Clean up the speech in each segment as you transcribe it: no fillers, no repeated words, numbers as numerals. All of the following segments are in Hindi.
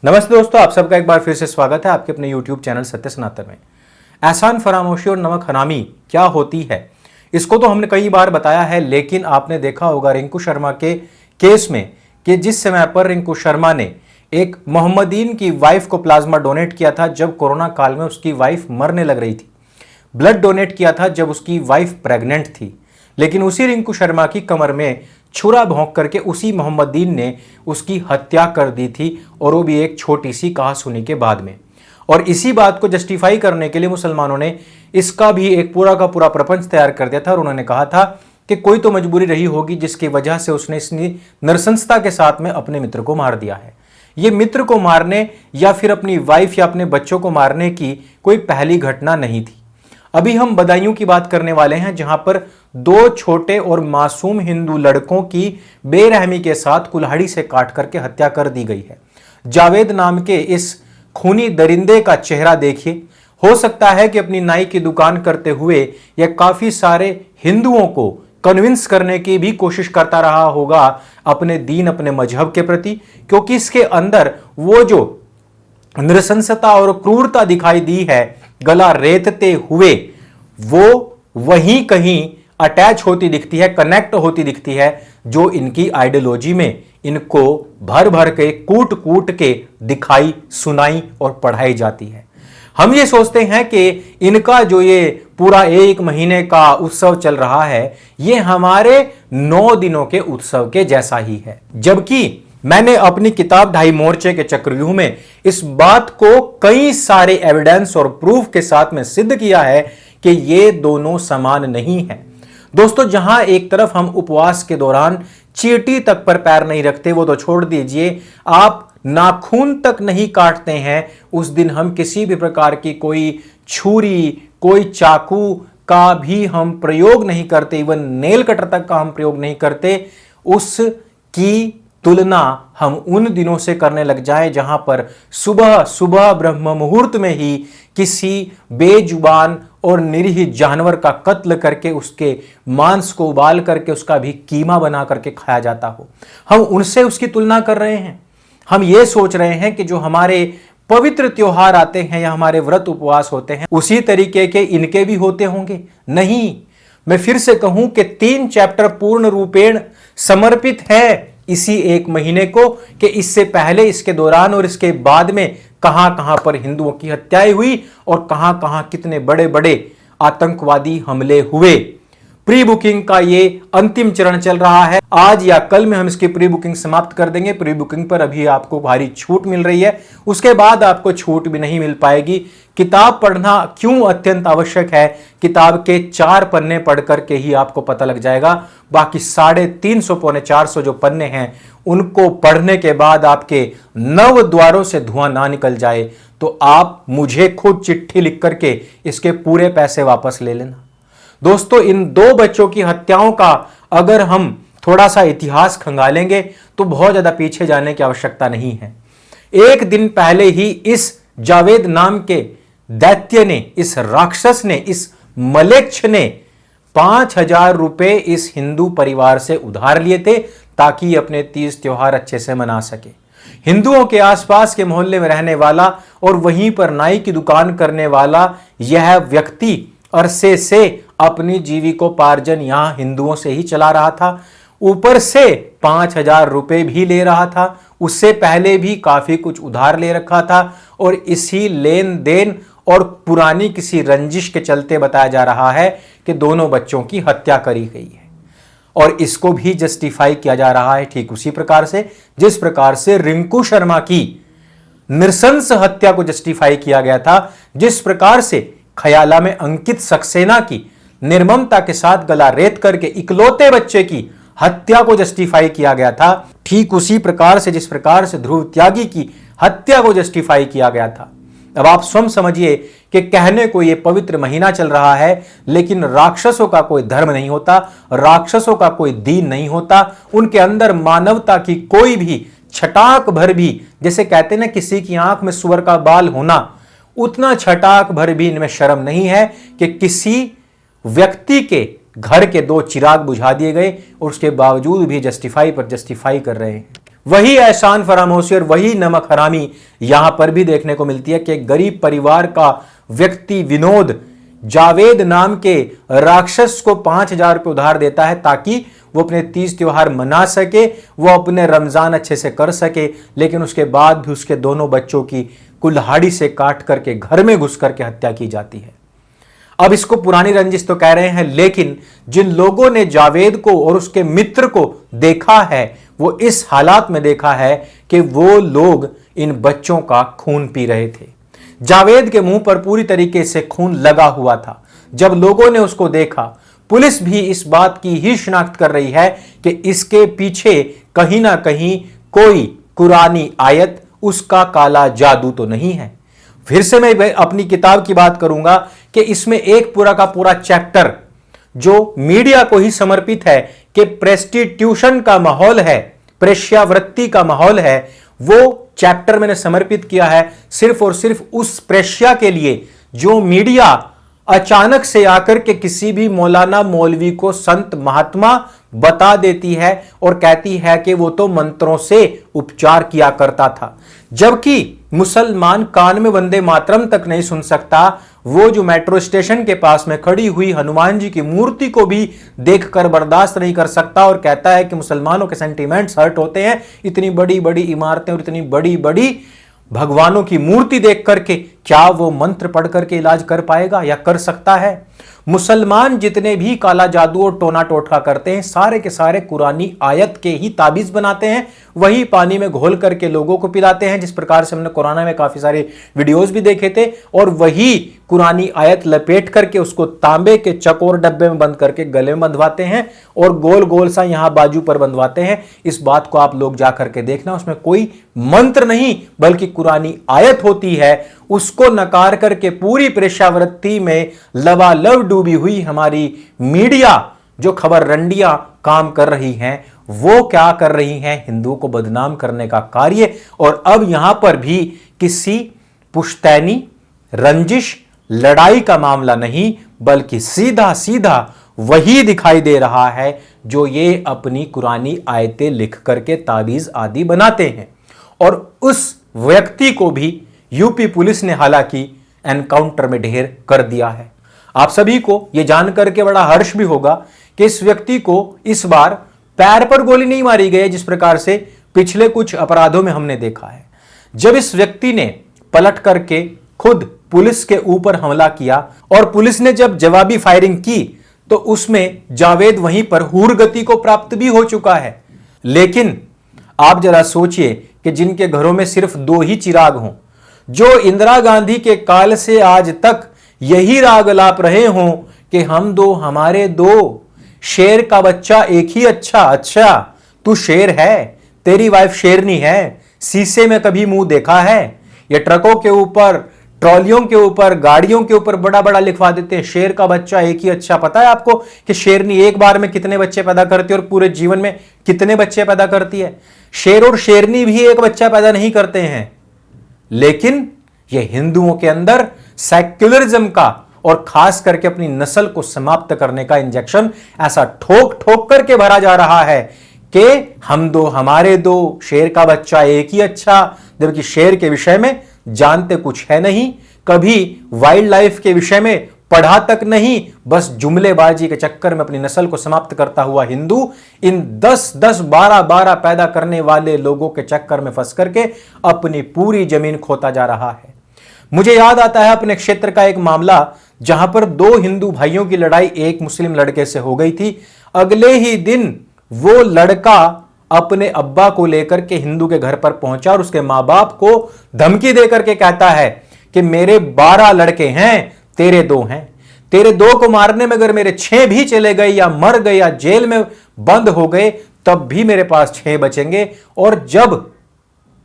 नमस्ते दोस्तों, आप सबका एक बार फिर से स्वागत है आपके अपने YouTube चैनल सत्य सनातन में। एहसान फरामोशी और नमक हरामी क्या होती है, इसको तो हमने कई बार बताया है, लेकिन आपने देखा होगा रिंकू शर्मा के केस में कि जिस समय पर रिंकू शर्मा ने एक मोहम्मदीन की वाइफ को प्लाज्मा डोनेट किया था जब कोरोना काल में उसकी वाइफ मरने लग रही थी, ब्लड डोनेट किया था जब उसकी वाइफ प्रेग्नेंट थी, लेकिन उसी रिंकू शर्मा की कमर में छुरा भोंक करके उसी मोहम्मदीन ने उसकी हत्या कर दी थी, और वो भी एक छोटी सी कहासुनी के बाद में। और इसी बात को जस्टिफाई करने के लिए मुसलमानों ने इसका भी एक पूरा का पूरा प्रपंच तैयार कर दिया था, और उन्होंने कहा था कि कोई तो मजबूरी रही होगी जिसकी वजह से उसने इतनी नरसंसता के साथ में अपने मित्र को मार दिया है। ये मित्र को मारने या फिर अपनी वाइफ या अपने बच्चों को मारने की कोई पहली घटना नहीं थी। अभी हम बदायूं की बात करने वाले हैं, जहां पर दो छोटे और मासूम हिंदू लड़कों की बेरहमी के साथ कुल्हाड़ी से काट करके हत्या कर दी गई है। जावेद नाम के इस खूनी दरिंदे का चेहरा देखिए। हो सकता है कि अपनी नाई की दुकान करते हुए यह काफी सारे हिंदुओं को कन्विंस करने की भी कोशिश करता रहा होगा अपने दीन, अपने मजहब के प्रति, क्योंकि इसके अंदर वो जो नृशंसता और क्रूरता दिखाई दी है, गला रेतते हुए, वो वहीं कहीं अटैच होती दिखती है, कनेक्ट होती दिखती है, जो इनकी आइडियोलॉजी में इनको भर भर के कूट कूट के दिखाई, सुनाई और पढ़ाई जाती है। हम ये सोचते हैं कि इनका जो ये पूरा एक महीने का उत्सव चल रहा है, ये हमारे 9 दिनों के उत्सव के जैसा ही है, जबकि मैंने अपनी किताब ढाई मोर्चे के चक्रव्यूह में इस बात को कई सारे एविडेंस और प्रूफ के साथ में सिद्ध किया है कि ये दोनों समान नहीं है। दोस्तों, जहां एक तरफ हम उपवास के दौरान चींटी तक पर पैर नहीं रखते, वो तो छोड़ दीजिए, आप नाखून तक नहीं काटते हैं, उस दिन हम किसी भी प्रकार की कोई छुरी, कोई चाकू का भी हम प्रयोग नहीं करते, इवन नेल कटर तक का हम प्रयोग नहीं करते। उसकी तुलना हम उन दिनों से करने लग जाएं जहां पर सुबह सुबह ब्रह्म मुहूर्त में ही किसी बेजुबान और निरीह जानवर का कत्ल करके उसके मांस को उबाल करके उसका भी कीमा बना करके खाया जाता हो, हम उनसे उसकी तुलना कर रहे हैं। हम ये सोच रहे हैं कि जो हमारे पवित्र त्योहार आते हैं या हमारे व्रत उपवास होते हैं उसी तरीके के इनके भी होते होंगे। नहीं, मैं फिर से कहूं कि 3 चैप्टर पूर्ण रूपेण समर्पित है इसी एक महीने को, कि इससे पहले, इसके दौरान और इसके बाद में कहां कहां पर हिंदुओं की हत्याएं हुई और कहां कहां कितने बड़े बड़े आतंकवादी हमले हुए। प्री बुकिंग का ये अंतिम चरण चल रहा है। आज या कल में हम इसकी प्री बुकिंग समाप्त कर देंगे। प्री बुकिंग पर अभी आपको भारी छूट मिल रही है, उसके बाद आपको छूट भी नहीं मिल पाएगी। किताब पढ़ना क्यों अत्यंत आवश्यक है, किताब के 4 पन्ने पढ़ करके ही आपको पता लग जाएगा। बाकी 350 पौने 400 जो पन्ने हैं, उनको पढ़ने के बाद आपके 9 द्वारों से धुआं ना निकल जाए तो आप मुझे खुद चिट्ठी लिख करके इसके पूरे पैसे वापस ले लेना। दोस्तों, इन 2 बच्चों की हत्याओं का अगर हम थोड़ा सा इतिहास खंगालेंगे तो बहुत ज्यादा पीछे जाने की आवश्यकता नहीं है। एक दिन पहले ही इस जावेद नाम के दैत्य ने, इस राक्षस ने, इस मलेच्छ ने 5000 रुपए इस हिंदू परिवार से उधार लिए थे ताकि अपने तीज त्योहार अच्छे से मना सके। हिंदुओं के आसपास के मोहल्ले में रहने वाला और वहीं पर नाई की दुकान करने वाला यह व्यक्ति अरसे से अपनी जीविकोपार्जन यहां हिंदुओं से ही चला रहा था। ऊपर से 5000 रुपए भी ले रहा था, उससे पहले भी काफी कुछ उधार ले रखा था, और इसी लेन देन और पुरानी किसी रंजिश के चलते बताया जा रहा है कि दोनों बच्चों की हत्या करी गई है। और इसको भी जस्टिफाई किया जा रहा है ठीक उसी प्रकार से जिस प्रकार से रिंकू शर्मा की नृशंस हत्या को जस्टिफाई किया गया था, जिस प्रकार से खयाला में अंकित सक्सेना की निर्ममता के साथ गला रेत करके इकलौते बच्चे की हत्या को जस्टिफाई किया गया था, ठीक उसी प्रकार से जिस प्रकार से ध्रुव त्यागी की हत्या को जस्टिफाई किया गया था। अब आप स्वयं समझिए कि कहने को यह पवित्र महीना चल रहा है, लेकिन राक्षसों का कोई धर्म नहीं होता, राक्षसों का कोई दीन नहीं होता, उनके अंदर मानवता की कोई भी छटाक भर भी, जैसे कहते ना किसी की आंख में सुअर का बाल होना, उतना छटाक भर भी इनमें शर्म नहीं है कि किसी व्यक्ति के घर के 2 चिराग बुझा दिए गए और उसके बावजूद भी जस्टिफाई पर जस्टिफाई कर रहे हैं। वही एहसान फरामोशी और वही नमक हरामी यहां पर भी देखने को मिलती है कि एक गरीब परिवार का व्यक्ति विनोद जावेद नाम के राक्षस को 5,000 रुपये उधार देता है ताकि वो अपने तीज त्योहार मना सके, वो अपने रमजान अच्छे से कर सके, लेकिन उसके बाद भी उसके दोनों बच्चों की कुल्हाड़ी से काट करके घर में घुस करके हत्या की जाती है। अब इसको पुरानी रंजिश तो कह रहे हैं, लेकिन जिन लोगों ने जावेद को और उसके मित्र को देखा है वो इस हालात में देखा है कि वो लोग इन बच्चों का खून पी रहे थे। जावेद के मुंह पर पूरी तरीके से खून लगा हुआ था। जब लोगों ने उसको देखा, पुलिस भी इस बात की ही शिनाख्त कर रही है कि इसके पीछे कहीं ना कहीं कोई कुरानी आयत, उसका काला जादू तो नहीं है। फिर से मैं अपनी किताब की बात करूंगा कि इसमें एक पूरा का पूरा चैप्टर जो मीडिया को ही समर्पित है कि प्रेस्टिट्यूशन का माहौल है, प्रेष्यावृत्ति का माहौल है, वो चैप्टर मैंने समर्पित किया है सिर्फ और सिर्फ उस प्रेष्या के लिए जो मीडिया अचानक से आकर के किसी भी मौलाना मौलवी को संत महात्मा बता देती है और कहती है कि वो तो मंत्रों से उपचार किया करता था, जबकि मुसलमान कान में वंदे मातरम तक नहीं सुन सकता। वो जो मेट्रो स्टेशन के पास में खड़ी हुई हनुमान जी की मूर्ति को भी देखकर बर्दाश्त नहीं कर सकता और कहता है कि मुसलमानों के सेंटीमेंट्स हर्ट होते हैं। इतनी बड़ी बड़ी इमारतें और इतनी बड़ी बड़ी भगवानों की मूर्ति देख करके क्या वो मंत्र पढ़ करके इलाज कर पाएगा या कर सकता है? मुसलमान जितने भी काला जादू और टोना टोटका करते हैं, सारे के सारे कुरानी आयत के ही ताबीज बनाते हैं, वही पानी में घोल करके लोगों को पिलाते हैं, जिस प्रकार से हमने कोरोना में काफी सारे वीडियोस भी देखे थे, और वही कुरानी आयत लपेट करके उसको तांबे के चकोर डब्बे में बंद करके गले में बंधवाते हैं और गोल गोल सा यहां बाजू पर बंधवाते हैं। इस बात को आप लोग जा करके देखना, उसमें कोई मंत्र नहीं बल्कि कुरानी आयत होती है। उसको नकार करके पूरी प्रेक्षावृत्ति में लबालब डूबी हुई हमारी मीडिया जो खबर रंडियां काम कर रही हैं, वो क्या कर रही हैं? हिंदुओं को बदनाम करने का कार्य। और अब यहां पर भी किसी पुश्तैनी रंजिश लड़ाई का मामला नहीं बल्कि सीधा सीधा वही दिखाई दे रहा है जो ये अपनी कुरानी आयतें लिख करके ताबीज आदि बनाते हैं। और उस व्यक्ति को भी यूपी पुलिस ने हालांकि एनकाउंटर में ढेर कर दिया है। आप सभी को यह जानकर के बड़ा हर्ष भी होगा कि इस व्यक्ति को इस बार पैर पर गोली नहीं मारी गई जिस प्रकार से पिछले कुछ अपराधों में हमने देखा है। जब इस व्यक्ति ने पलट करके खुद पुलिस के ऊपर हमला किया और पुलिस ने जब जवाबी फायरिंग की तो उसमें जावेद वहीं पर हूर गति को प्राप्त भी हो चुका है। लेकिन आप जरा सोचिए कि जिनके घरों में सिर्फ 2 ही चिराग हों, जो इंदिरा गांधी के काल से आज तक यही राग लाप रहे हों कि हम 2 हमारे 2, शेर का बच्चा एक ही अच्छा तू शेर है, तेरी वाइफ शेरनी है, शीशे में कभी मुंह देखा है? ये ट्रकों के ऊपर, ट्रॉलियों के ऊपर, गाड़ियों के ऊपर बड़ा बड़ा लिखवा देते हैं शेर का बच्चा एक ही अच्छा। पता है आपको कि शेरनी एक बार में कितने बच्चे पैदा करती है और पूरे जीवन में कितने बच्चे पैदा करती है? शेर और शेरनी भी एक बच्चा पैदा नहीं करते हैं। लेकिन ये हिंदुओं के अंदर सेक्युलरिज्म का और खास करके अपनी नस्ल को समाप्त करने का इंजेक्शन ऐसा ठोक ठोक करके भरा जा रहा है कि हम 2 हमारे 2, शेर का बच्चा एक ही अच्छा, जबकि शेर के विषय में जानते कुछ है नहीं, कभी वाइल्ड लाइफ के विषय में पढ़ा तक नहीं, बस जुमलेबाजी के चक्कर में अपनी नस्ल को समाप्त करता हुआ हिंदू इन 10-10, 12-12 पैदा करने वाले लोगों के चक्कर में फंस करके अपनी पूरी जमीन खोता जा रहा है। मुझे याद आता है अपने क्षेत्र का एक मामला जहां पर 2 हिंदू भाइयों की लड़ाई एक मुस्लिम लड़के से हो गई थी। अगले ही दिन वो लड़का अपने अब्बा को लेकर के हिंदू के घर पर पहुंचा और उसके मां बाप को धमकी देकर के कहता है कि मेरे 12 लड़के हैं, तेरे 2 हैं, तेरे 2 को मारने में अगर मेरे 6 भी चले गए या मर गए या जेल में बंद हो गए तब भी मेरे पास 6 बचेंगे, और जब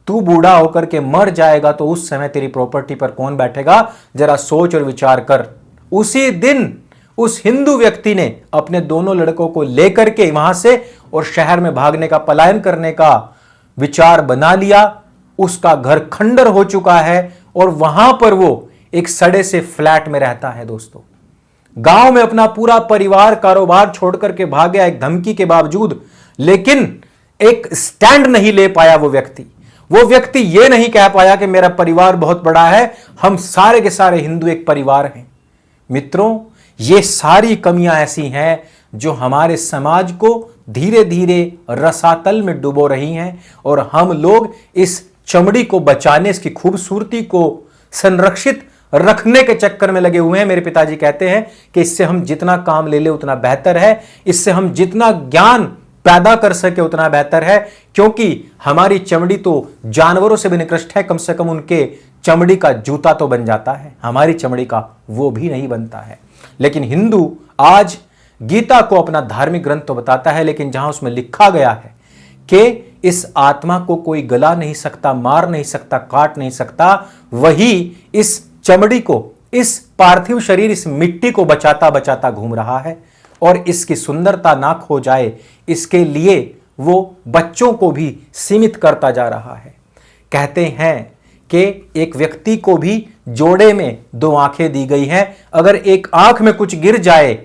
तू बूढ़ा होकर के मर जाएगा तो उस समय तेरी प्रॉपर्टी पर कौन बैठेगा? जरा सोच और विचार कर। उसी दिन उस हिंदू व्यक्ति ने अपने दोनों लड़कों को लेकर के वहां से और शहर में भागने का, पलायन करने का विचार बना लिया। उसका घर खंडर हो चुका है और वहां पर वो एक सड़े से फ्लैट में रहता है। दोस्तों, गांव में अपना पूरा परिवार, कारोबार छोड़ करके भाग गया एक धमकी के बावजूद। लेकिन एक स्टैंड नहीं ले पाया वो व्यक्ति ये नहीं कह पाया कि मेरा परिवार बहुत बड़ा है, हम सारे के सारे हिंदू एक परिवार हैं। मित्रों, ये सारी कमियां ऐसी हैं जो हमारे समाज को धीरे धीरे रसातल में डुबो रही हैं और हम लोग इस चमड़ी को बचाने, इसकी खूबसूरती को संरक्षित रखने के चक्कर में लगे हुए हैं। मेरे पिताजी कहते हैं कि इससे हम जितना काम ले ले उतना बेहतर है, इससे हम जितना ज्ञान पैदा कर सके उतना बेहतर है, क्योंकि हमारी चमड़ी तो जानवरों से भी निकृष्ट है। कम से कम उनके चमड़ी का जूता तो बन जाता है, हमारी चमड़ी का वो भी नहीं बनता है। लेकिन हिंदू आज गीता को अपना धार्मिक ग्रंथ तो बताता है, लेकिन जहां उसमें लिखा गया है कि इस आत्मा को कोई गला नहीं सकता, मार नहीं सकता, काट नहीं सकता, वही इस चमड़ी को, इस पार्थिव शरीर, इस मिट्टी को बचाता बचाता घूम रहा है और इसकी सुंदरता ना खो जाए इसके लिए वो बच्चों को भी सीमित करता जा रहा है। कहते हैं कि एक व्यक्ति को भी जोड़े में 2 आंखें दी गई हैं, अगर एक आंख में कुछ गिर जाए,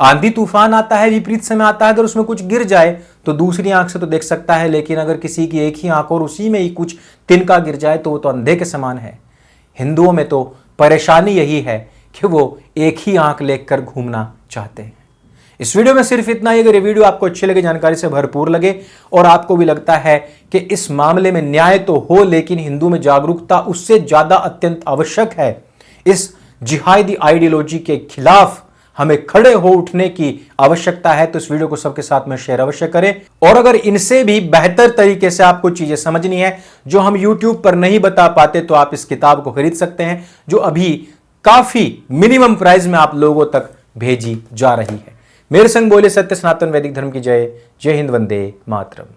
आंधी तूफान आता है, विपरीत समय आता है, अगर उसमें कुछ गिर जाए तो दूसरी आंख से तो देख सकता है, लेकिन अगर किसी की एक ही आंख और उसी में ही कुछ तिनका गिर जाए तो वो तो अंधे के समान है। हिंदुओं में तो परेशानी यही है कि वो एक ही आंख लेकर घूमना चाहते हैं। इस वीडियो में सिर्फ इतना ही। अगर ये वीडियो आपको अच्छी लगे, जानकारी से भरपूर लगे और आपको भी लगता है कि इस मामले में न्याय तो हो लेकिन हिंदू में जागरूकता उससे ज्यादा अत्यंत आवश्यक है, इस जिहादी आइडियोलॉजी के खिलाफ हमें खड़े हो उठने की आवश्यकता है, तो इस वीडियो को सबके साथ में शेयर अवश्य करें। और अगर इनसे भी बेहतर तरीके से आपको चीजें समझनी है जो हम YouTube पर नहीं बता पाते, तो आप इस किताब को खरीद सकते हैं जो अभी काफी मिनिमम प्राइस में आप लोगों तक भेजी जा रही है। मेरे संग बोले सत्य सनातन वैदिक धर्म की जय। जय हिंद, वंदे मातरम।